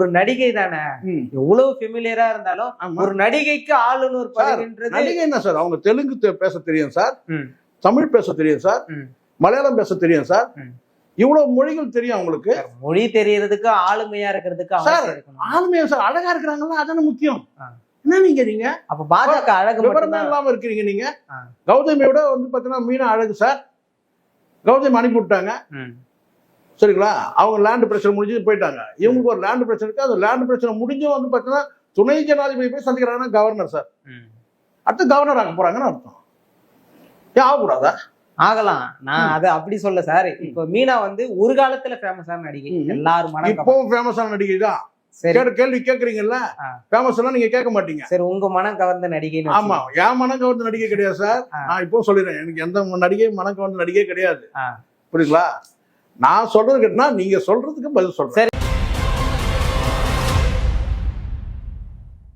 ஒரு நடிகை தானே, எவ்வளவு ஃபெமிலியரா இருந்தாலும் ஒரு நடிகைக்கு ஆளுநர் பதவின்றது. நடிகை என்ன சார், அவங்க தெலுங்கு பேச தெரியும் சார், தமிழ் பேச தெரியும் சார், மலையாளம் பேச தெரியும் சார், இவ்வளவு மொழிகள் தெரியும் அவங்களுக்கு. மொழி தெரியறதுக்கு ஆளுமையா இருக்கிறதுக்கு ஆளுமையா சார், அழகா இருக்கிறாங்களா, அதான முக்கியம். என்ன நீங்க அப்ப பாஜக அழகு விவரமே இல்லாம இருக்கிறீங்க நீங்க. கௌதமியோட பாத்தீங்கன்னா மீனா அழகு சார், கௌதமி அனுப்பி விட்டாங்க சரிங்களா. அவங்க லேண்ட் பிரச்சனை முடிஞ்சு போயிட்டாங்க. இவங்களுக்கு ஒரு லேண்ட் பிரச்சனை இருக்கு. அது லேண்ட் பிரச்சனை முடிஞ்சும் பாத்தீங்கன்னா துணை ஜனாதிபதி போய் சந்திக்கிறாங்கன்னா கவர்னர் சார், அடுத்து கவர்னர் ஆக போறாங்கன்னு அர்த்தம். ஏன் ஆகக்கூடாதா? ஆகலாம். நான் அதை அப்படி சொல்ல சார். இப்ப மீனா ஒரு காலத்துல ஃபேமஸான நடிகை, எல்லாரும் இப்பவும் ஃபேமஸான நடிகை தான். கேள்வி கேக்குறீங்கல்ல, ஃபேமஸ் எல்லாம் நீங்க கேட்க மாட்டீங்க. சரி, உங்க மனம் கவர்ந்த நடிகை? ஆமா, என் மனம் கவர்ந்த நடிகை கிடையாது சார். நான் இப்போ சொல்லிடுறேன், எனக்கு எந்த நடிகை மனம் கவர்ந்த நடிகை கிடையாது. புரியுங்களா? நான் சொல்றது கேட்டா நீங்க சொல்றதுக்கு பதில் சொல்றேன்.